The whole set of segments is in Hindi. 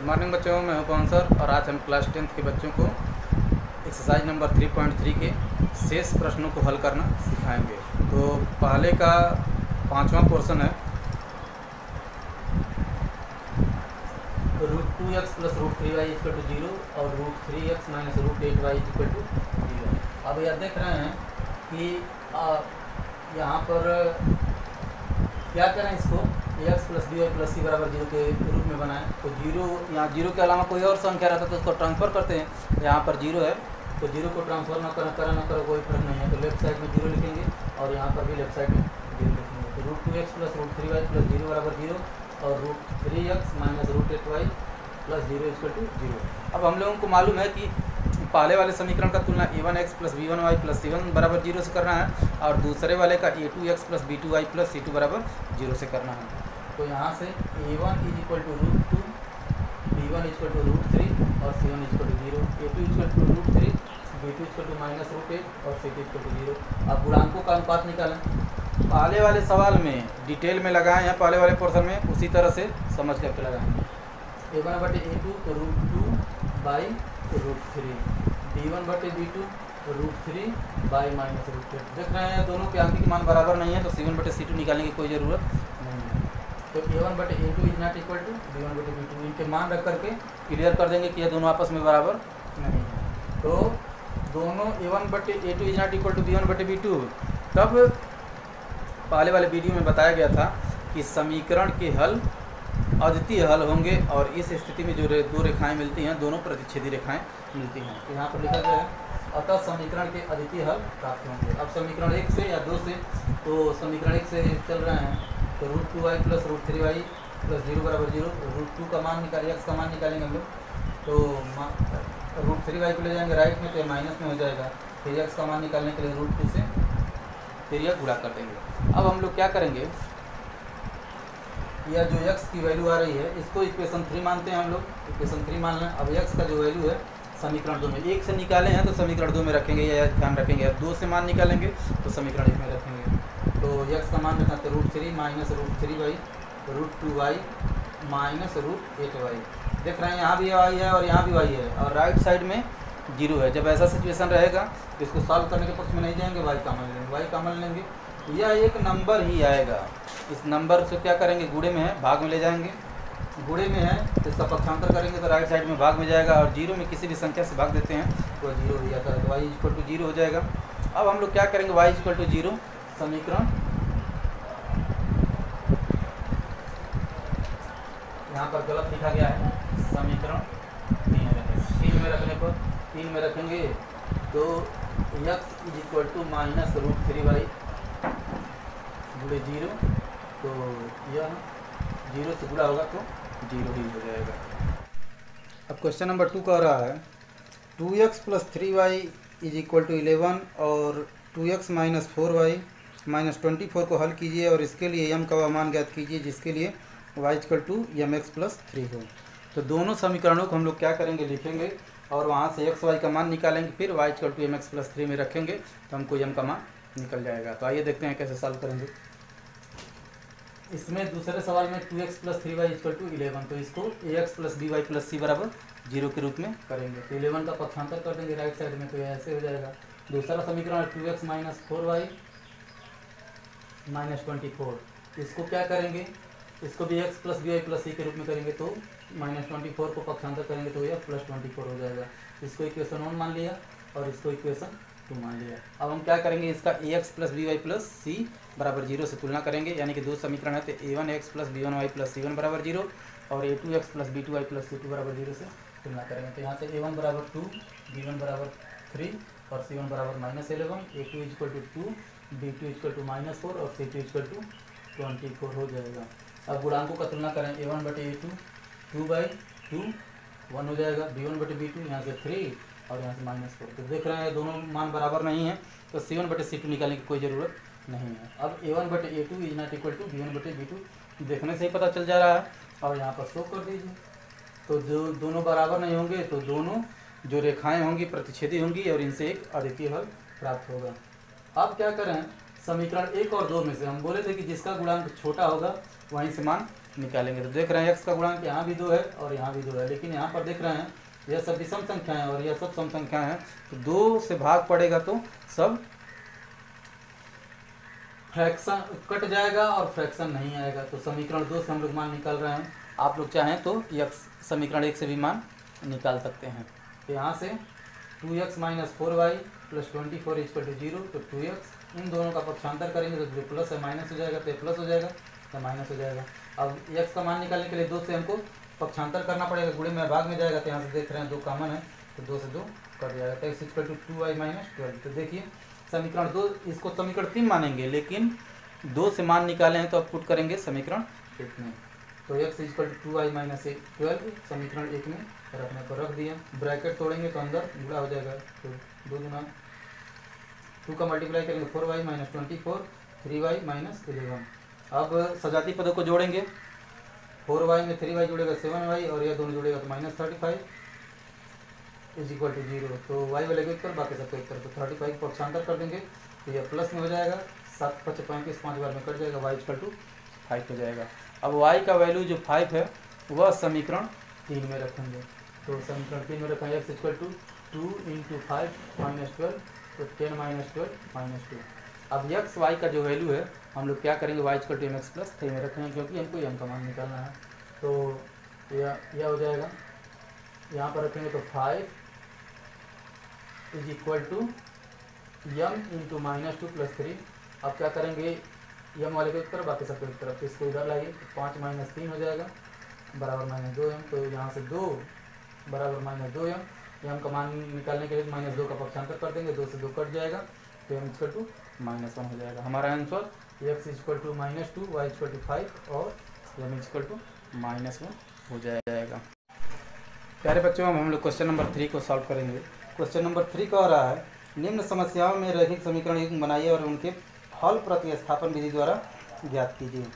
मॉर्निंग बच्चों, मैं हूं पवन सर और आज हम क्लास 10th के बच्चों को एक्सरसाइज नंबर 3.3 के शेष प्रश्नों को हल करना सिखाएंगे। तो पहले का 5वां पोर्शन है √2x + √3y = 0 और √3x - √8y = 0। अब यह देख रहे हैं कि यहाँ पर क्या करें, इसको ax + by + c = 0 के रूप में बनाएं। तो 0, यहाँ 0 के अलावा कोई और संख्या रहता तो उसको ट्रांसफ़र करते हैं। यहाँ पर 0 है तो 0 को ट्रांसफ़र न करो कोई फर्क नहीं है। तो लेफ्ट साइड में 0 लिखेंगे और यहाँ पर भी लेफ्ट साइड में 0 लिखेंगे। तो √2x + √3y + 0 = 0 और √3x - √8y + 0 = 0। अब हम लोगों को मालूम है कि पहले वाले समीकरण का तुलना a1x + b1y + c1 = 0 से करना है और दूसरे वाले का a2x + b2y + c2 = 0 से करना है। तो यहाँ से a1 = √2, b1 = √3 और c1 = 0, a2 = √3, b2 = -√8 और c2 = 0। अब गुणांकों का अनुपात निकालें। पहले वाले सवाल में डिटेल में लगाएं या पहले वाले पोर्शन में उसी तरह से समझ करके लगाएंगे। a1/a2 √2 / √3, b1/b2 √3 / -√8। देख रहे हैं दोनों के अंक के मान बराबर नहीं है तो c1/c2 निकालने की कोई ज़रूरत नहीं है। तो a1/a2 = b1/b2, इनके मान रख करके क्लियर कर देंगे कि ये दोनों आपस में बराबर नहीं है। तो दोनों a1/a2 = b1/b2। तब पहले वाले वीडियो में बताया गया था कि समीकरण के हल अद्वितीय हल होंगे और इस स्थिति में जो दो रेखाएं मिलती हैं दोनों प्रतिच्छेदी रेखाएं मिलती हैं। तो यहाँ पर लिखा गया है अतः समीकरण के अद्वितीय हल प्राप्त होंगे। अब समीकरण 1 से या 2 से, तो समीकरण 1 से चल रहे हैं तो √2y + √3y + 0 = 0। √2 का मान निकालिए, x का मान निकालेंगे हम लोग। तो √3y को ले जाएंगे राइट में तो माइनस में हो जाएगा। फिर x का मान निकालने के लिए √2 से फिर यह गुणा कर देंगे। अब हम लोग क्या करेंगे, यह जो x की वैल्यू आ रही है इसको इक्वेशन 3 मानते हैं हम लोग। इक्वेशन 3 मान लें। अब x का जो वैल्यू है समीकरण 2 में 1 से निकाले हैं तो समीकरण 2 में रखेंगे, या ध्यान रखेंगे। अब 2 से मान निकालेंगे तो समीकरण 1 में रखेंगे। तो x का मान रखना तो √3 - √3y √2y - √8y। देख रहे हैं यहाँ भी y है और यहाँ भी y है और राइट साइड में 0 है। जब ऐसा सिचुएशन रहेगा तो इसको सॉल्व करने के पक्ष में नहीं जाएंगे, y कॉमन लेंगे। यह एक नंबर ही आएगा। इस नंबर से क्या करेंगे, गुणे में है भाग में ले जाएंगे। गुणे में है तो इसका पक्षांतर करेंगे तो राइट साइड में भाग में जाएगा और 0 में किसी भी संख्या से भाग देते हैं तो 0 हो जाता है। तो y = 0 हो जाएगा। अब हम लोग क्या करेंगे, y = 0 समीकरण यहाँ पर गलत लिखा गया है, समीकरण 3 में रखने पर 3 में रखेंगे तो x = -√3y गुणे 0, तो यह 0 से गुणा होगा तो 0 ही हो जाएगा। अब क्वेश्चन नंबर 2 कह रहा है 2x + 3y = 11 और 2x - 4y - 24 को हल कीजिए और इसके लिए m का मान ज्ञात कीजिए जिसके लिए y = mx + 3 हो। तो दोनों समीकरणों को हम लोग क्या करेंगे, लिखेंगे और वहाँ से x y का मान निकालेंगे, फिर y = mx + 3 में रखेंगे तो हमको m का मान निकल जाएगा। तो आइए देखते हैं कैसे सॉल्व करेंगे। इसमें दूसरे सवाल में 2x + 3y = 11, तो इसको ax + by + c = 0 के रूप में करेंगे। तो 11 का पक्षांतर कर देंगे राइट साइड में तो ऐसे हो जाएगा। दूसरा समीकरण 2x - 4y - 24, इसको क्या करेंगे, इसको भी x + by + c के रूप में करेंगे तो -24 को पक्षांतर करेंगे तो यह +24 हो जाएगा। इसको इक्वेशन 1 मान लिया और इसको इक्वेशन 2 मान लिया। अब हम क्या करेंगे, इसका ax + by + c = 0 से तुलना करेंगे, यानी कि दो समीकरण है तो a1x + b1y + c1 = 0 और a2x + b2y + c2 = 0 से तुलना करेंगे। तो यहाँ से a1 = 2, b1 = 3 और c1 = -11, a2 = 2, b2 = -4 और c2 = 24 हो जाएगा। अब गुणांकों का तुलना करें, a1/a2 2/2 1 हो जाएगा, b1/b2 यहाँ से 3 और यहाँ से -4। तो देख रहे हैं दोनों मान बराबर नहीं है तो c1/c2 निकालने की कोई ज़रूरत नहीं है। अब a1/a2 = b1/b2 देखने से ही पता चल जा रहा है और यहाँ पर शो कर दीजिए। तो जो दोनों बराबर नहीं होंगे तो दोनों जो रेखाएं होंगी प्रतिच्छेदी होंगी और इनसे एक अद्वितीय हल प्राप्त होगा। अब क्या करें, समीकरण 1 और 2 में से हम बोले थे कि जिसका गुणांक छोटा होगा वहीं से मान निकालेंगे। तो देख रहे हैं x का गुणांक यहाँ भी 2 है और यहाँ भी 2 है, लेकिन यहाँ पर देख रहे हैं यह सब विषम संख्या है और यह सब सम संख्या है, तो 2 से भाग पड़ेगा तो सब फ्रैक्शन कट जाएगा और फ्रैक्शन नहीं आएगा। तो समीकरण 2 से हम लोग मान निकाल रहे हैं। आप लोग चाहें तो समीकरण 1 से भी मान निकाल सकते हैं। तो यहाँ से 2x minus 4y plus 24 equal to 0, तो 2x इन दोनों का पक्षांतर करेंगे तो जो प्लस है माइनस हो जाएगा, तो प्लस हो जाएगा या माइनस हो जाएगा। अब x का मान निकालने के लिए 2 से हमको पक्षांतर करना पड़ेगा, गुणे में भाग में जाएगा। तो यहाँ से देख रहे हैं 2 कॉमन है, तो 2 से 2 कट जाएगा, तो x equal to 2y minus 12। तो देखिए समीकरण 2, इसको समीकरण 3 मानेंगे, लेकिन 2 से मान निकाले हैं तो अब पुट करेंगे समीकरण 1 में। तो x equal to 2y minus 12 समीकरण 1 में रखने पर रख दिया। ब्रैकेट तोड़ेंगे तो अंदर गुणा हो जाएगा, तो 2 गुना 2 का मल्टीप्लाई करेंगे 4y माइनस 24, 3y माइनस 11। अब सजाती पदों को जोड़ेंगे, 4y में 3y जुड़ेगा 7y और यह दोनों जुड़ेगा तो माइनस 35 इज इक्वल टू 0। तो y वाले को 1 पर, बाकी सबको 1 पर, तो 35 को पक्षांतर कर देंगे तो यह प्लस में हो जाएगा, 7 5 35 5 बार में कट जाएगा, y इक्वल टू 5 हो जाएगा। अब y का वैल्यू जो 5 है वह समीकरण 3 में रखेंगे। तो समीकरण 3 में रखेंगे x equal to 2 into 5 minus 12, तो 10 माइनस 12 माइनस 2। अब x y का जो वैल्यू है हम लोग क्या करेंगे, y equal to M X plus 3 में रखेंगे, क्योंकि हमको m का मान निकालना है। तो यह हो जाएगा, यहाँ पर रखेंगे तो 5 is equal to m into minus 2 plus 3। अब क्या करेंगे, m वाले को एक तरफ, बाकी सबको एक तरफ, तो इसको इधर लाइए, तो 5 माइनस 3 हो जाएगा बराबर माइनस 2m। तो यहाँ से 2 बराबर माइनस 2m, m का मान निकालने के लिए माइनस 2 का पक्षांतर कर देंगे, 2 से 2 कट जाएगा, तो m इक्वल टू -1 हो जाएगा। हमारा answer x equal to -2, y equal to 5 और m इक्वल टू -1 हो जाएगा। प्यारे बच्चों, हम लोग क्वेश्चन नंबर 3 को सॉल्व करेंगे। क्वेश्चन नंबर 3 कह रहा है, निम्न समस्याओं में रैखिक समीकरण युग्म बनाइए और उनके हल प्रतिस्थापन विधि द्वारा ज्ञात कीजिए।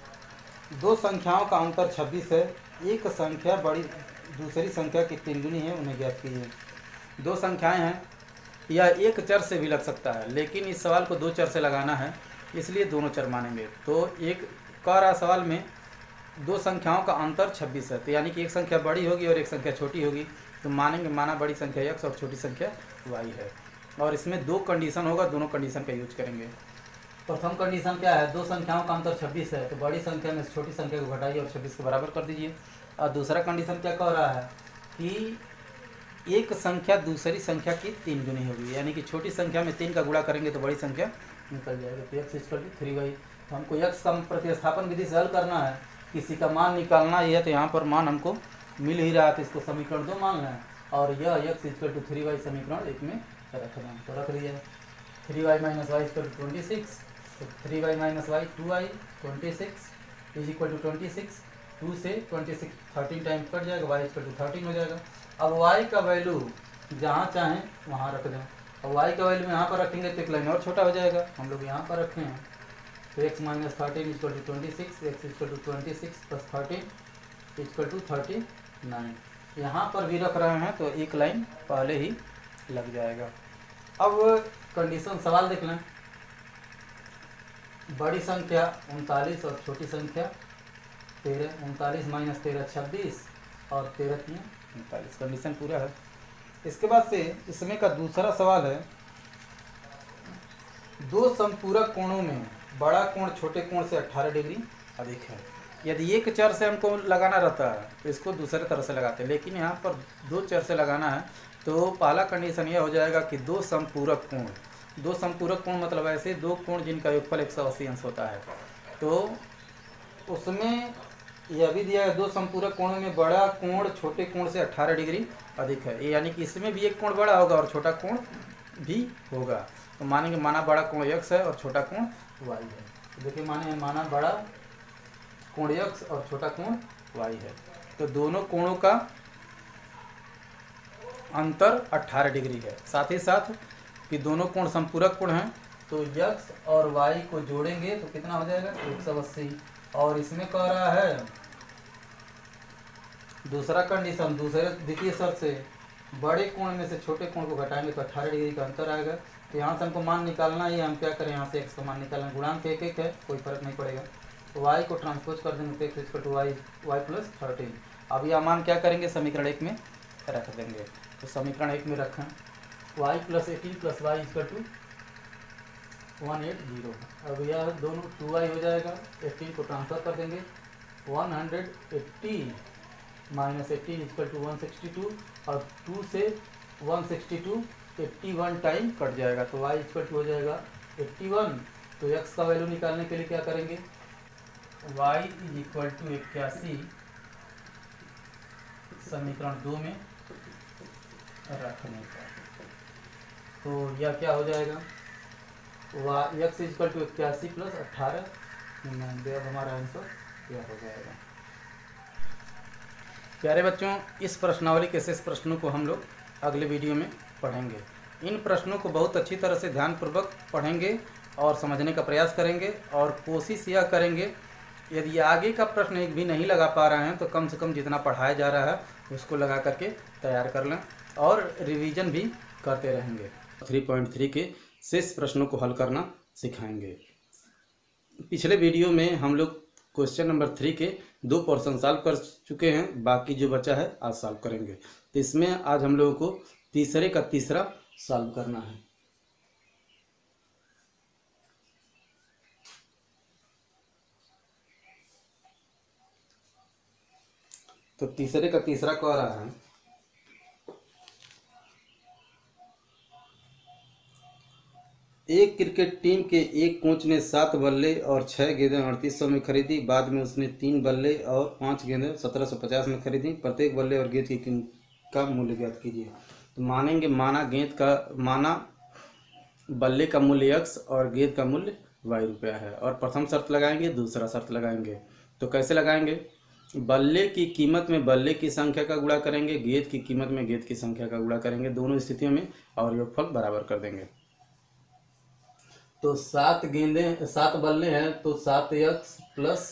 2 संख्याओं का अंतर 26 है, एक संख्या बड़ी दूसरी संख्या की 3 गुनी है, उन्हें ज्ञात कीजिए। 2 संख्याएं हैं, यह एक चर से भी लग सकता है, लेकिन इस सवाल को 2 चर से लगाना है, इसलिए दोनों चर मानेंगे। तो एक कह रहा सवाल में 2 संख्याओं का अंतर 26 है, तो यानी कि एक संख्या बड़ी होगी और एक संख्या छोटी होगी, तो मानेंगे माना बड़ी संख्या x और छोटी संख्या y है। और इसमें 2 कंडीशन होगा, दोनों कंडीशन का यूज करेंगे। प्रथम कंडीशन क्या है, 2 संख्याओं का अंतर 26 है, तो बड़ी संख्या में छोटी संख्या को घटाइए और 26 के बराबर कर दीजिए। और दूसरा कंडीशन क्या कह रहा है कि एक संख्या दूसरी संख्या की 3 गुनी होगी, यानी कि छोटी संख्या में 3 का गुणा करेंगे तो बड़ी संख्या निकल जाएगी। तो x इक्वल टू 3y। तो हमको x का प्रतिस्थापन विधि से हल करना है, किसी का मान निकालना ही है, तो यहाँ पर मान हमको मिल ही रहा है, तो इसको समीकरण 2 मान लें और यह x इक्वल टू 3y समीकरण 1 में रख दें। तो रख दिया 3y minus Y equal to 26, तो 3y minus Y 2y 26 is equal to 26, 2 से 26 13 टाइम कट जाएगा, y इक्वल टू 13 हो जाएगा। अब y का वैल्यू जहाँ चाहें वहाँ रख दें। अब y का वैल्यू यहाँ पर रखेंगे तो एक लाइन और छोटा हो जाएगा, हम लोग यहाँ पर रखे हैं, तो x minus 13 equal to 26, x equal to 26 plus 13 equal to 39। यहाँ पर भी रख रहे हैं तो एक लाइन पहले ही लग जाएगा। अब कंडीशन सवाल देख लें, बड़ी संख्या 39 और छोटी संख्या 13, 39 माइनस 13 26 और 13 3 39, कंडीशन पूरा है। इसके बाद से इसमें का दूसरा सवाल है, 2 समपूरक कोणों में बड़ा कोण छोटे कोण से 18 डिग्री अधिक है। यदि एक चर से हमको लगाना रहता है तो इसको दूसरे तरह से लगाते हैं, लेकिन यहाँ पर 2 चर से लगाना है, तो पहला कंडीशन यह हो जाएगा कि 2 समपूरक कोण। 2 समपूरक कोण मतलब ऐसे 2 कोण जिनका योगफल 180 अंश होता है। तो उसमें यह भी दिया है, 2 समपूरक कोणों में बड़ा कोण छोटे कोण से 18 डिग्री अधिक है, यानी कि इसमें भी एक कोण बड़ा होगा और छोटा कोण भी होगा। तो मानेंगे माना बड़ा कोण x है और छोटा कोण y है। तो देखिए माना बड़ा कोण x और छोटा कोण y है, तो दोनों कोणों का अंतर 18 डिग्री है। साथ ही साथ कि दोनों कोण समपूरक कोण हैं, तो x और y को जोड़ेंगे तो कितना हो जाएगा 180। और इसमें कह रहा है दूसरा कंडीशन, दूसरे द्वितीय शर्त से बड़े कोण में से छोटे कोण को घटाएंगे तो 18 डिग्री का अंतर आएगा। तो यहाँ से हमको मान निकालना ही, हम क्या करें, यहाँ से x का मान निकालना, गुणांक 1 1 है, कोई फर्क नहीं पड़ेगा। y को ट्रांसपोज कर देंगे तो x equal to y plus 13। अब यह मान क्या करेंगे, समीकरण 1 में रख देंगे। तो समीकरण 1 में रखें y plus 18 plus Y equal to 180। अब यह दोनों 2y हो जाएगा, 18 को ट्रांसफर कर देंगे, 180 माइनस 18 इक्वल टू 162 और 2 से 162 81 टाइम कट जाएगा तो y इक्वल टू हो जाएगा 81। तो x का वैल्यू निकालने के लिए क्या करेंगे, y इज इक्वल टू 81 समीकरण 2 में रखने का। तो यह क्या हो जाएगा, x is equal to 81 plus 18 अब हमारा आंसर क्या हो जाएगा। प्यारे बच्चों, इस प्रश्नावली के शेष प्रश्नों को हम लोग अगले वीडियो में पढ़ेंगे। इन प्रश्नों को बहुत अच्छी तरह से ध्यानपूर्वक पढ़ेंगे और समझने का प्रयास करेंगे और कोशिश यह करेंगे यदि आगे का प्रश्न एक भी नहीं लगा पा रहे हैं तो कम से कम जितना पढ़ाया जा रहा है उसको लगा करके तैयार कर लें और रिवीजन भी करते रहेंगे। 3.3 के शेष प्रश्नों को हल करना सिखाएंगे। पिछले वीडियो में हम लोग क्वेश्चन नंबर 3 के 2 पोर्शन सॉल्व कर चुके हैं, बाकी जो बचा है आज सॉल्व करेंगे। तो इसमें आज हम लोगों को तीसरे का तीसरा सॉल्व करना है। तो तीसरे का तीसरा कह रहा है एक क्रिकेट टीम के एक कोच ने 7 बल्ले और 6 गेंदें 3800 में खरीदी। बाद में उसने 3 बल्ले और 5 गेंदें 1750 में खरीदी। प्रत्येक बल्ले और गेंद की का मूल्य ज्ञात कीजिए। तो माना बल्ले का मूल्य x और गेंद का मूल्य y रुपया है और प्रथम शर्त लगाएंगे, दूसरा शर्त लगाएंगे। तो कैसे लगाएंगे, बल्ले की कीमत में बल्ले की संख्या का गुणा करेंगे, गेंद की कीमत में गेंद की संख्या का गुणा करेंगे दोनों स्थितियों में और योगफल बराबर कर देंगे। तो 7 बल्ले हैं तो 7x प्लस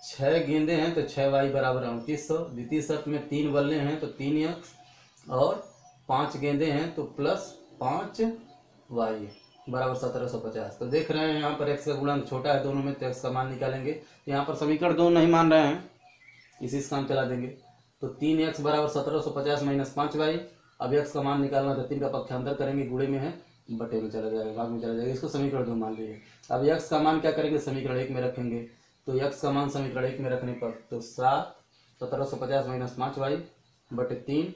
6 गेंदें हैं तो 6y बराबर 3800। द्वितीय शर्त में 3 बल्ले हैं तो 3x और 5 गेंदें हैं तो प्लस 5y बराबर 1750। तो देख रहे हैं यहाँ पर x का गुणांक छोटा है दोनों में, तो x का मान निकालेंगे। यहाँ पर समीकरण 2 नहीं मान रहे हैं, इसी से काम चला देंगे। तो 3x बराबर 1750 माइनस 5y। अब x का मान निकालना तो 3 का पक्षांतर करेंगे, गुणे में है बटे में चला जाएगा, भाग में चला जाएगा। इसको समीकरण 2 मान लीजिए। अब x का मान क्या करेंगे, समीकरण 1 में रखेंगे। तो x का मान समीकरण 1 में रखने पर तो 1750 माइनस 5y बटे 3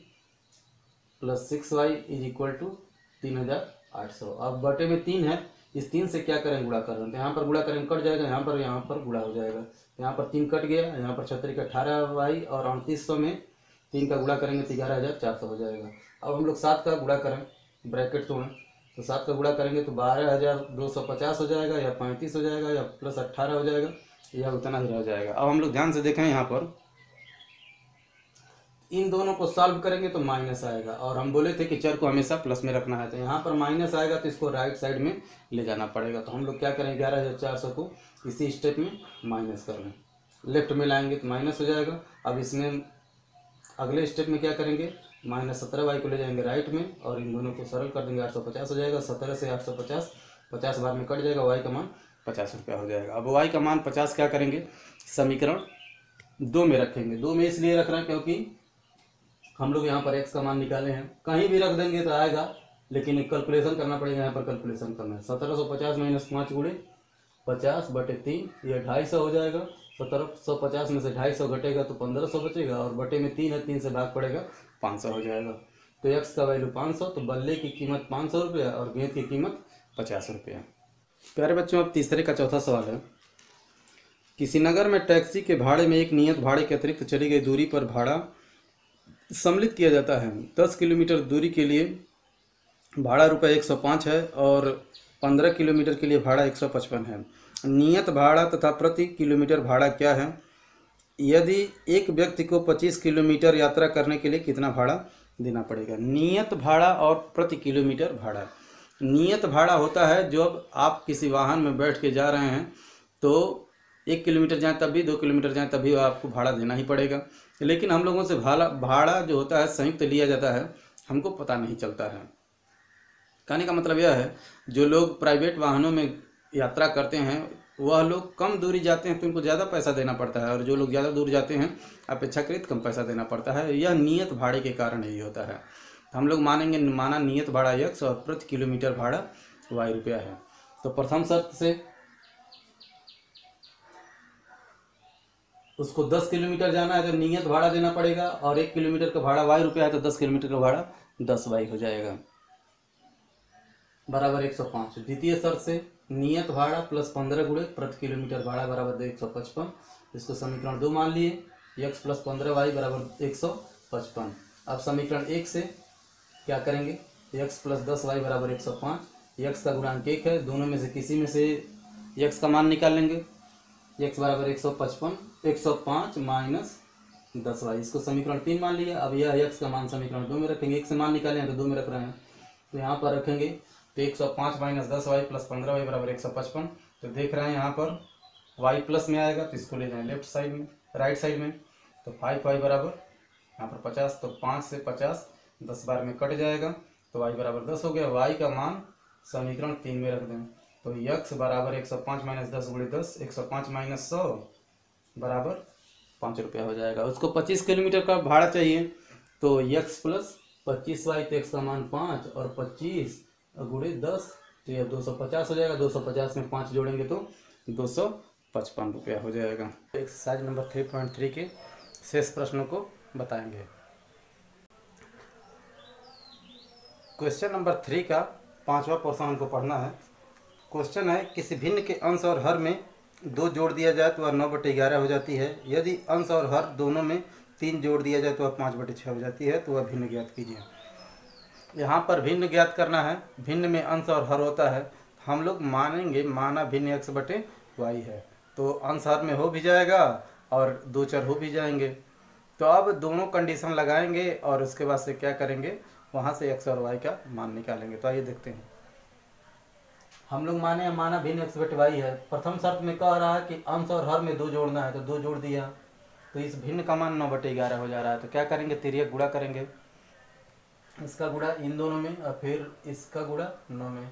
plus 6y is equal to 3800। अब बटे में 3 है, इस 3 से क्या करेंगे, गुणा कर रहे हैं। तो यहाँ पर गुणा करेंगे कट जाएगा, यहाँ पर गुणा हो जाएगा। यहाँ पर 3 कट गया, यहाँ पर 36 का 18y और 3800 में 3 का गुणा करेंगे तो 11400 हो जाएगा। अब हम लोग 7 का गुणा करें, ब्रैकेट तोड़ें तो 7 का गुणा करेंगे तो 12250 हो जाएगा या 35 हो जाएगा या प्लस 18 हो जाएगा, यह उतना ही रह जाएगा। अब हम लोग ध्यान से देखें, यहाँ पर इन दोनों को सॉल्व करेंगे तो माइनस आएगा और हम बोले थे कि चर को हमेशा प्लस में रखना है। तो यहाँ पर माइनस आएगा तो इसको राइट साइड में ले जाना पड़ेगा। तो हम लोग क्या करें, 11400 को इसी स्टेप में माइनस कर लें, लेफ्ट में लाएंगे तो माइनस हो जाएगा। अब इसमें अगले स्टेप में क्या करेंगे, माइनस 17y को ले जाएंगे राइट में और इन दोनों को सरल कर देंगे, 850 हो जाएगा। 17 से 850 50 बार में कट जाएगा, y का मान 50 रुपया हो जाएगा। अब y का मान 50 क्या करेंगे, समीकरण 2 में रखेंगे। 2 में इसलिए रख रहे हैं क्योंकि हम लोग यहाँ पर x का मान निकाले हैं, कहीं भी रख देंगे तो आएगा, लेकिन एक कैलकुलेशन करना पड़ेगा। यहाँ पर कैलकुलेशन करना है 1750 माइनस 5 गुणे 50 बटे 3, ये 250 हो जाएगा। 1750 में से 250 घटेगा तो 1500 बचेगा और बटे में 3 है, 3 से भाग पड़ेगा 500 हो जाएगा। तो x का वैल्यू 500, तो बल्ले की कीमत 500 रुपया और गेंद की कीमत 50 रुपया। प्यारे बच्चों, अब तीसरे का चौथा सवाल है, किसी नगर में टैक्सी के भाड़े में एक नियत भाड़े के अतिरिक्त चली गई दूरी पर भाड़ा सम्मिलित किया जाता है। 10 किलोमीटर दूरी के लिए भाड़ा रुपये 105 है और 15 किलोमीटर के लिए भाड़ा 155 है। नियत भाड़ा तथा प्रति किलोमीटर भाड़ा क्या है? यदि एक व्यक्ति को 25 किलोमीटर यात्रा करने के लिए कितना भाड़ा देना पड़ेगा? नियत भाड़ा और प्रति किलोमीटर भाड़ा। नियत भाड़ा होता है जब आप किसी वाहन में बैठ के जा रहे हैं तो 1 किलोमीटर जाएँ तब भी, 2 किलोमीटर जाएँ तब भी आपको भाड़ा देना ही पड़ेगा। लेकिन हम लोगों से भाड़ा जो होता है संयुक्त लिया जाता है, हमको पता नहीं चलता है। कहने का मतलब यह है, जो लोग प्राइवेट वाहनों में यात्रा करते हैं वह लोग कम दूरी जाते हैं तो उनको ज़्यादा पैसा देना पड़ता है, और जो लोग ज़्यादा दूर जाते हैं अपेक्षाकृत कम पैसा देना पड़ता है। यह नियत भाड़े के कारण यही होता है। हम लोग माना नियत भाड़ा x और प्रति किलोमीटर भाड़ा y रुपया है। तो प्रथम शर्त से उसको 10 किलोमीटर जाना है तो नियत भाड़ा देना पड़ेगा, और 1 किलोमीटर का भाड़ा y रुपया है तो 10 किलोमीटर का भाड़ा 10y हो जाएगा, बराबर 105। द्वितीय शर्त से नियत भाड़ा प्लस 15 गुणे प्रति किलोमीटर भाड़ा बराबर 155। इसको समीकरण 2 मान लिए, x प्लस 15y बराबर 155। अब समीकरण 1 से क्या करेंगे, x प्लस 10y बराबर 105। x का गुणांक 1 है, दोनों में से किसी में से x का मान निकाल लेंगे। x बराबर 105 माइनस 10y, इसको समीकरण 3 मान लिया। अब यह x का मान समीकरण 2 में रखेंगे, 1 से मान निकाले हैं तो 2 में रख रहे हैं, तो यहाँ पर रखेंगे तो 105 माइनस 10y प्लस 15y बराबर 155। तो देख रहे हैं यहाँ पर y प्लस में आएगा तो इसको ले जाएं लेफ्ट साइड में, राइट साइड में, तो 5y बराबर यहाँ पर 50, तो 5 से 50 10 बार में कट जाएगा तो y बराबर 10 हो गया। y का मान समीकरण 3 में रख दें, तो x बराबर 105 माइनस 10 गुणे 10, 105 माइनस 100 बराबर 5 रुपया हो जाएगा। उसको 25 किलोमीटर का भाड़ा चाहिए, तो x प्लस 25y, तो x का मान 5 और 25 गुणे 10 तो यह 250 हो जाएगा। 250 में 5 जोड़ेंगे तो 255 रुपया हो जाएगा। एक्सरसाइज नंबर 3.3 के शेष प्रश्नों को बताएंगे। क्वेश्चन नंबर 3 का 5वां पोर्शन हमको पढ़ना है। क्वेश्चन है, किसी भिन्न के अंश और हर में 2 जोड़ दिया जाए तो वह 9/11 हो जाती है। यदि अंश और हर दोनों में 3 जोड़ दिया जाए तो वह 5/6 हो जाती है, तो वह भिन्न ज्ञात कीजिए। यहाँ पर भिन्न ज्ञात करना है। भिन्न में अंश और हर होता है, हम लोग मानेंगे माना भिन्न x/y है, तो अंश हर में हो भी जाएगा और 2 चर हो भी जाएंगे। तो अब दोनों कंडीशन लगाएंगे और उसके बाद से क्या करेंगे, वहाँ से x और y का मान निकालेंगे। तो आइए देखते हैं। हम लोग माना भिन्न x/y है। प्रथम शर्त में कह रहा है कि अंश और हर में 2 जोड़ना है, तो 2 जोड़ दिया, तो इस भिन्न का मान 9/11 हो जा रहा है। तो क्या करेंगे, तिर्यक गुणा करेंगे, इसका गुणा इन दोनों में और फिर इसका गुणा 9 में,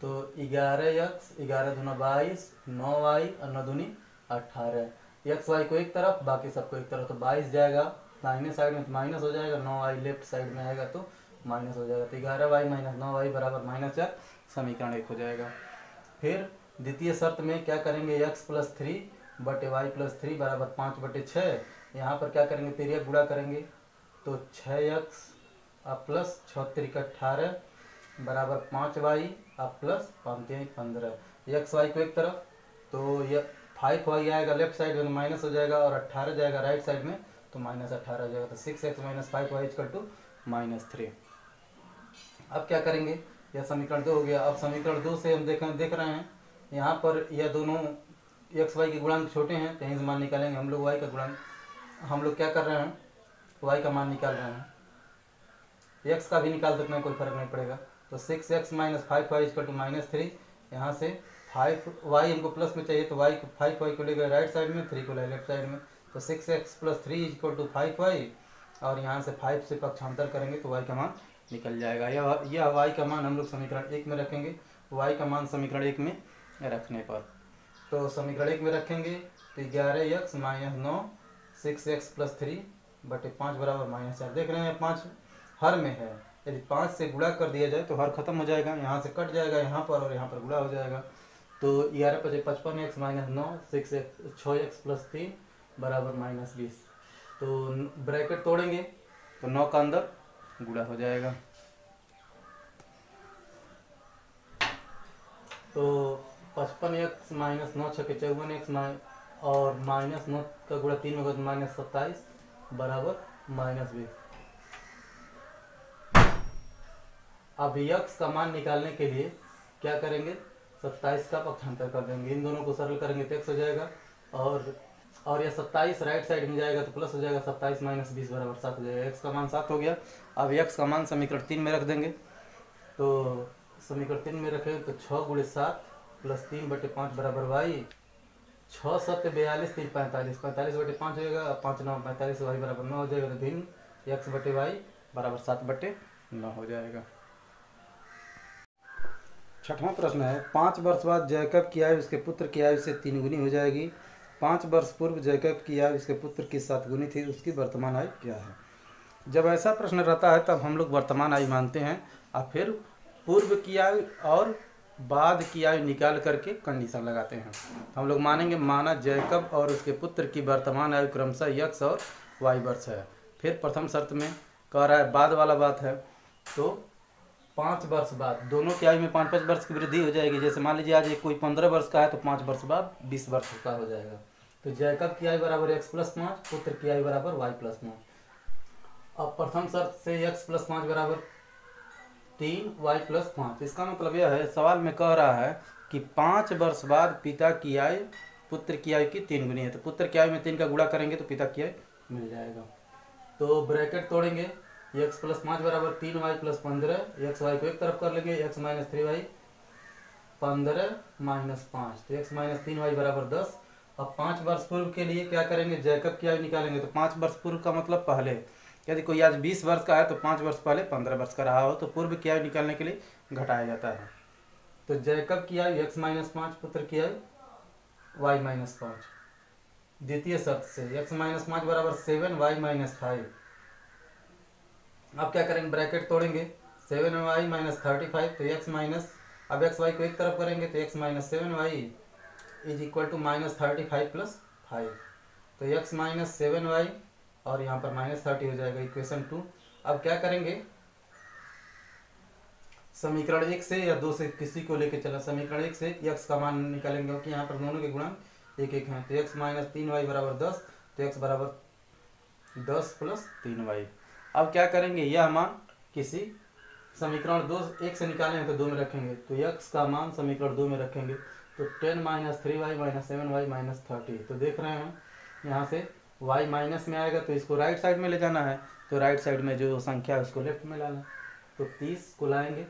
तो 11x 11 दूना 22, 9y और 9 दूनी 18। x y को एक तरफ, बाकी सबको एक तरफ, तो 22 जाएगा दाहिने साइड में तो माइनस हो जाएगा, 9y लेफ्ट साइड में आएगा तो माइनस हो जाएगा, तो 11y माइनस 9y बराबर -4, समीकरण 1 हो जाएगा। फिर द्वितीय शर्त में क्या करेंगे, x प्लस 3 बटे y प्लस 3 बराबर 5/6। यहाँ पर क्या करेंगे, तिर्यक गुणा करेंगे, तो 6x प्लस 6 3 18 बराबर 5y प्लस 5 3 15। एक्स वाई को एक तरफ, तो यह 5y आएगा लेफ्ट साइड में माइनस हो जाएगा और 18 जाएगा राइट साइड में तो -18 हो जाएगा, तो 6x minus 5y equal to -3। अब क्या करेंगे, यह समीकरण 2 हो गया। अब समीकरण 2 से हम देख रहे हैं यहाँ पर यह दोनों एक्स वाई के गुणांक छोटे हैं, तो यहीं से मान निकालेंगे हम लोग। वाई का गुणांक हम लोग क्या कर रहे हैं, वाई का मान निकाल रहे हैं, एक्स का भी निकाल सकते हैं, कोई फर्क नहीं पड़ेगा। तो 6x minus 5y equal to -3। यहाँ से 5y हमको प्लस में चाहिए, तो y को 5y को ले गए राइट साइड में, 3 को ले लेफ्ट साइड में, तो 6x plus 3 equal to 5y, और यहाँ से 5 से पक्षांतर करेंगे तो y का मान निकल जाएगा। यह y का मान हम लोग समीकरण 1 में रखेंगे। y का मान समीकरण 1 में रखने पर, तो समीकरण 1 में रखेंगे तो 11x माइनस 9 6x प्लस 3 बटे 5 बराबर -4। देख रहे हैं 5 हर में है, यदि 5 से गुणा कर दिया जाए तो हर खत्म हो जाएगा, यहाँ से कट जाएगा यहाँ पर और यहाँ पर गुणा हो जाएगा। तो 11 × 5 = 55x माइनस 9 6x प्लस 3 बराबर -20। तो ब्रैकेट तोड़ेंगे तो 9 का अंदर गुणा हो जाएगा, तो 55x माइनस 9 × 6 = 54x और -9 का गुणा 3 होगा तो -27 बराबर -20। अब x का मान निकालने के लिए क्या करेंगे, 27 का पक्षांतर कर देंगे, इन दोनों को सरल करेंगे तो x हो जाएगा, और यह 27 राइट साइड में जाएगा तो प्लस हो जाएगा, 27 माइनस 20 बराबर 7 हो जाएगा। x का मान 7 हो गया। अब x का मान समीकरण 3 में रख देंगे, तो समीकरण 3 में रखें तो 6 × 7 प्लस 3 बटे 5 बराबर y, 6 7 42 3 45 45 बटे 5 होगा, 5 9 45 y बराबर 9 हो जाएगा, तो भिन्न x बटे y बराबर 7/9 हो जाएगा। छठवां प्रश्न है, 5 वर्ष बाद जैकब की आयु उसके पुत्र की आयु से 3 गुनी हो जाएगी। 5 वर्ष पूर्व जैकब की आयु उसके पुत्र की 7 गुनी थी, उसकी वर्तमान आयु क्या है। जब ऐसा प्रश्न रहता है तब हम लोग वर्तमान आयु मानते हैं और फिर पूर्व की आयु और बाद की आयु निकाल करके कंडीशन लगाते हैं। हम लोग मानेंगे माना जैकब और उसके पुत्र की वर्तमान आयु क्रमशः x और y वर्ष है। फिर प्रथम शर्त में कह रहा है बाद वाला बात है, तो 5 वर्ष बाद दोनों की आयु में 5-5 वर्ष की वृद्धि हो जाएगी। जैसे मान लीजिए आज कोई 15 वर्ष का है तो 5 वर्ष बाद 20 वर्ष का हो जाएगा। तो जैकब की आयु बराबर x + 5, पुत्र की आयु बराबर y + 5। अब प्रथम शर्त से x + 5 बराबर 3, y + 5। इसका मतलब यह है, सवाल में कह रहा है कि 5 वर्ष बाद पिता की आयु पुत्र की आयु की 3 गुनी है। तो पुत्र की आयु में 3 का गुणा करेंगे तो पिता की आयु मिल जाएगा। तो ब्रैकेट तोड़ेंगे, x + 5 बराबर 3y + 15, x y को एक तरफ कर लेंगे, x - 3y 15 - 5, तो x - 3y बराबर 10। अब 5 वर्ष पूर्व के लिए क्या करेंगे, जैकब की आयु निकालेंगे। तो 5 वर्ष पूर्व का मतलब पहले, यदि कोई आज 20 वर्ष का है तो 5 वर्ष पहले 15 वर्ष का रहा हो तो पूर्व की आयु निकालने के लिए घटाया जाता है। तो जैकब की आयु x - 5, पुत्र की आयु y - 5। द्वितीय शर्त से x - 5 बराबर 7, y - 5। अब क्या करेंगे, ब्रैकेट तोड़ेंगे, 7y - 35, तो अब x y को एक तरफ करेंगे तो x - 7y = -35 + 5, तो x - 7y और यहाँ पर -30 हो जाएगा, इक्वेशन 2। अब क्या करेंगे, समीकरण 1 से या 2 से किसी को लेके चला। समीकरण 1 से x का मान निकालेंगे क्योंकि यहाँ पर दोनों के गुणांक 1-1 हैं। तो x - 3y बराबर 10, तो x बराबर 10 + 3y। अब क्या करेंगे, यह मान किसी समीकरण 1 से निकाले हैं तो 2 में रखेंगे, तो x का मान समीकरण 2 में रखेंगे। तो 10 - 3y - 7y - 30। तो देख रहे हैं यहाँ से y माइनस में आएगा तो इसको राइट साइड में ले जाना है, तो राइट साइड में जो संख्या है उसको लेफ्ट में लाना। तो 30 को लाएंगे,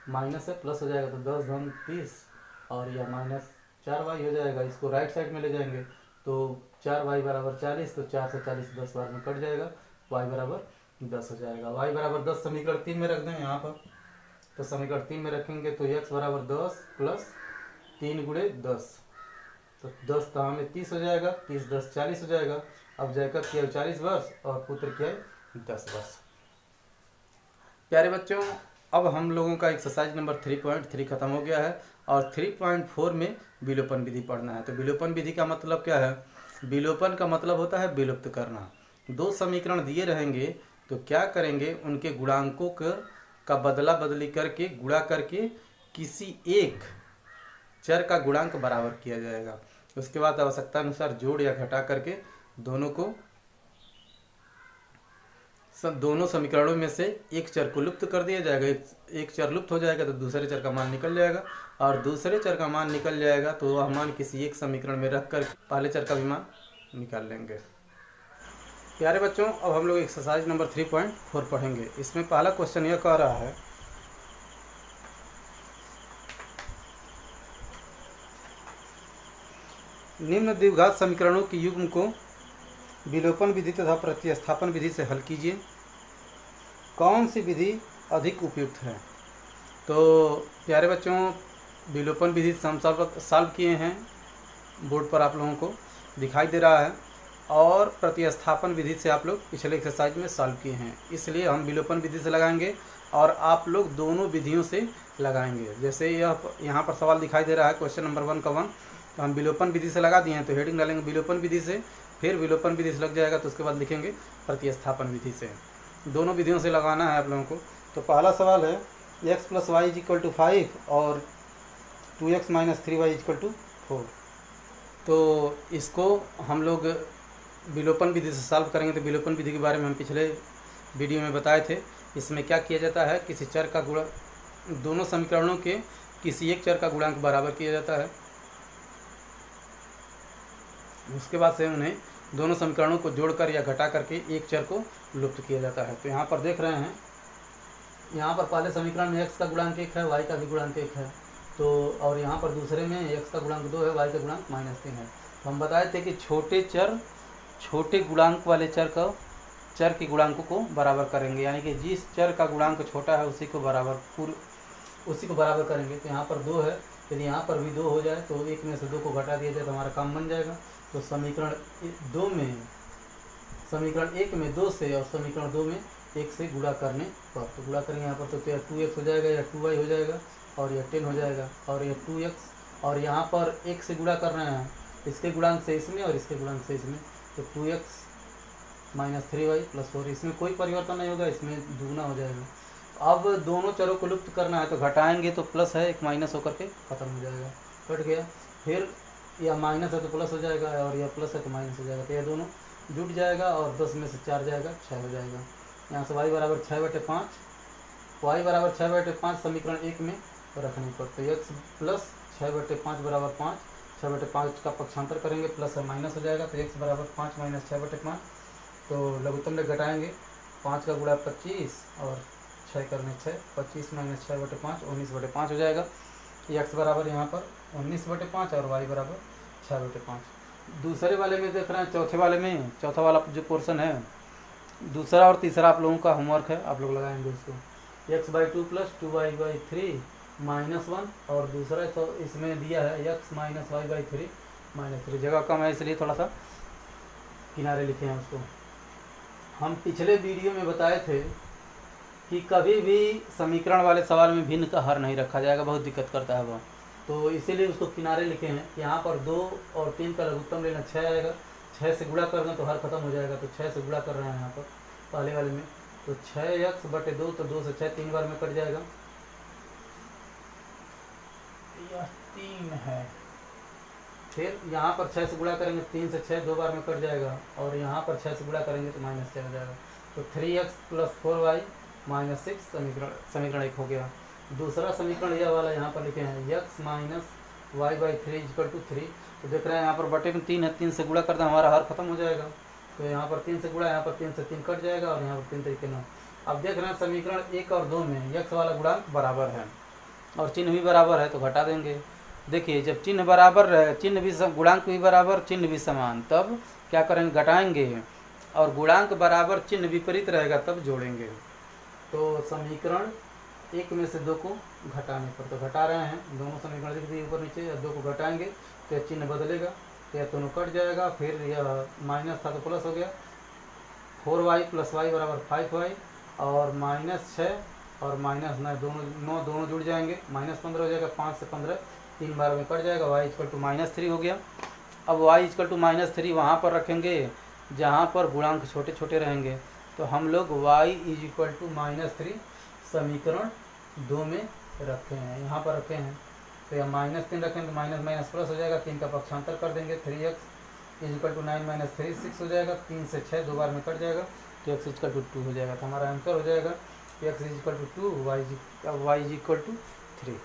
माइनस से प्लस हो जाएगा तो 10 × 30 और यह -4y हो जाएगा। इसको राइट साइड में ले जाएंगे तो 4y बराबर 40, तो 4 से 40 10 बार में कट जाएगा, y बराबर 10 हो जाएगा। y बराबर 10 समीकरण 3 में रख दें यहाँ पर, तो समीकरण 3 में रखेंगे तो x बराबर 10 + 3 × 10, तो 10 का हमें 30 हो जाएगा, 30 × 10 40 हो जाएगा। अब जैकब की आयु 40 वर्ष और पुत्र की आयु 10 वर्ष। प्यारे बच्चों, अब हम लोगों का एक्सरसाइज नंबर 3.3 खत्म हो गया है और 3.4 में विलोपन विधि पढ़ना है। तो विलोपन विधि का मतलब क्या है, विलोपन का मतलब होता है विलुप्त करना। 2 समीकरण दिए रहेंगे तो क्या करेंगे, उनके गुणांकों का बदला बदली करके गुणा करके किसी एक चर का गुणांक बराबर किया जाएगा। उसके बाद आवश्यकता अनुसार जोड़ या घटा करके दोनों समीकरणों में से एक चर को लुप्त कर दिया जाएगा। एक चर लुप्त हो जाएगा तो दूसरे चर का मान निकल जाएगा और दूसरे चर का मान निकल जाएगा तो वह मान किसी एक समीकरण में रख कर पहले चर का भी मान निकाल लेंगे। प्यारे बच्चों, अब हम लोग एक्सरसाइज नंबर 3.4 पढ़ेंगे। इसमें पहला क्वेश्चन यह कह रहा है, निम्न द्विघात समीकरणों के युग्म को विलोपन विधि तथा प्रतिस्थापन विधि से हल कीजिए। कौन सी विधि अधिक उपयुक्त है। तो प्यारे बच्चों, विलोपन विधि से हम सॉल्व किए हैं, बोर्ड पर आप लोगों को दिखाई दे रहा है, और प्रतिस्थापन विधि से आप लोग पिछले एक्सरसाइज में सॉल्व किए हैं। इसलिए हम विलोपन विधि से लगाएंगे और आप लोग दोनों विधियों से लगाएंगे। जैसे यहाँ पर सवाल दिखाई दे रहा है क्वेश्चन नंबर 1 का 1, तो हम विलोपन विधि से लगा दिए हैं तो हेडिंग डालेंगे विलोपन विधि से, फिर विलोपन विधि से लग जाएगा तो उसके बाद लिखेंगे प्रतिस्थापन विधि से। दोनों विधियों से लगाना है आप लोगों को। तो पहला सवाल है x + y = 5 और 2x - 3y = 4। तो इसको हम लोग विलोपन विधि से सॉल्व करेंगे। तो विलोपन विधि के बारे में हम पिछले वीडियो में बताए थे। इसमें क्या किया जाता है, किसी चर का गुणा, दोनों समीकरणों के किसी एक चर का गुणांक बराबर किया जाता है, उसके बाद से उन्हें दोनों समीकरणों को जोड़कर या घटा करके एक चर को लुप्त किया जाता है। तो यहाँ पर देख रहे हैं, यहाँ पर पहले समीकरण में x का गुणांक 1 है, y का भी गुणांक 1 है, तो और यहाँ पर दूसरे में x का गुणांक 2 है, y का गुणांक -3 है। तो हम बताए थे कि छोटे गुणांक वाले चर के गुणांकों को बराबर करेंगे, यानी कि जिस चर का गुणांक छोटा है उसी को बराबर उसी को बराबर करेंगे। तो यहाँ पर 2 है, यदि यहाँ पर भी 2 हो जाए तो 1 में से 2 को घटा दिया जाए तो हमारा काम बन जाएगा। तो समीकरण 1 में 2 से और समीकरण 2 में 1 से गुणा करने पर, तो गुणा करेंगे यहाँ पर तो 2x हो जाएगा या 2y हो जाएगा और यह 10 हो जाएगा और यह 2x, और यहाँ पर 1 से गुणा करना है इसके गुणांक से इसमें और इसके गुणांक से इसमें, तो 2x माइनस 3y प्लस 4, इसमें कोई परिवर्तन नहीं होगा, इसमें दुगना हो जाएगा। अब दोनों चरों को लुप्त करना है तो घटाएंगे तो प्लस है, एक माइनस होकर के खत्म हो जाएगा, कट गया। फिर यह माइनस है तो प्लस हो जाएगा और यह प्लस है तो माइनस हो जाएगा, तो यह दोनों जुट जाएगा और 10 में से 4 जाएगा 6 हो जाएगा। यहाँ से y बराबर 6/5, y बराबर 6/5 समीकरण 1 में रखने पर, तो x प्लस 6/5 बराबर 5, 6/5 का पक्षांतर करेंगे प्लस और माइनस हो जाएगा, तो x बराबर 5 माइनस 6/5, तो लघुत्तम में घटाएंगे 5 का गुणा 25 और 6 करने 6, 25 माइनस 6/5 19/5 हो जाएगा। x बराबर यहाँ पर 19/5 और y बराबर 6/5। दूसरे वाले में देख रहे हैं, चौथे वाले में, चौथा वाला जो पोर्शन है, दूसरा और तीसरा आप लोगों का होमवर्क है, आप लोग लगाएंगे उसको। x/2 प्लस 2y/3 -1, और दूसरा तो इसमें दिया है x माइनस y/3 -3, जगह कम है इसलिए थोड़ा सा किनारे लिखे हैं उसको। हम पिछले वीडियो में बताए थे कि कभी भी समीकरण वाले सवाल में भिन्न का हर नहीं रखा जाएगा, बहुत दिक्कत करता है वह, तो इसीलिए उसको किनारे लिखे हैं। यहाँ पर 2 और 3 का लघुत्तम लेना 6 आएगा, 6 से गुणा कर दें तो हर खत्म हो जाएगा, तो 6 से गुणा कर रहे हैं यहाँ पर पहले वाले में, तो 6x/2, तो 2 से 6 3 बार में कट जाएगा, यह 3 है। फिर यहाँ पर 6 से गुणा करेंगे, 3 से 6 2 बार में कट जाएगा, और यहाँ पर 6 से गुणा करेंगे तो -6 हो जाएगा, तो 3x प्लस 4y -6 समीकरण 1 हो गया। दूसरा समीकरण यह वाला यहाँ पर लिखे हैं x माइनस y/3 = 3, तो देख रहे हैं यहाँ पर बटे में 3 है, 3 से गुणा कर दें हमारा हर खत्म हो जाएगा, तो यहाँ पर 3 से गुणा, यहाँ पर 3 से 3 कट जाएगा और यहाँ पर 3 तरीके 9। अब देख रहे हैं समीकरण 1 और 2 में x वाला गुणांक बराबर है और चिन्ह भी बराबर है, तो घटा देंगे। देखिए जब चिन्ह बराबर है, चिन्ह भी गुणांक भी बराबर, चिन्ह भी समान, तब क्या करेंगे, घटाएंगे, और गुणांक बराबर चिन्ह विपरीत रहेगा तब जोड़ेंगे। तो समीकरण 1 में से 2 को घटाने पर, तो घटा रहे हैं, दोनों समीकरण लिख दिए ऊपर नीचे, और 2 को घटाएंगे तो यह चिन्ह बदलेगा, तो यह दोनों कट जाएगा, फिर यह माइनस था तो प्लस हो गया, 4y प्लस y बराबर 5y, और -6 और -9 दोनों जुड़ जाएंगे, -15 हो जाएगा, 5 से 15 3 बार में कट जाएगा, y = -3 हो गया। अब y = -3 वहाँ पर रखेंगे जहाँ पर गुणांक छोटे छोटे रहेंगे, तो हम लोग y = -3 समीकरण 2 में रखे हैं, यहाँ पर रखे हैं, तो यह -3 रखें तो माइनस माइनस प्लस हो जाएगा, 3 का पक्षांतर कर देंगे, 3x = 9 - 3 6 हो जाएगा, 3 से 6 2 बार में कट जाएगा, तो x = 2 हो जाएगा, तो हमारा आंसर हो जाएगा x = 2, y = 3।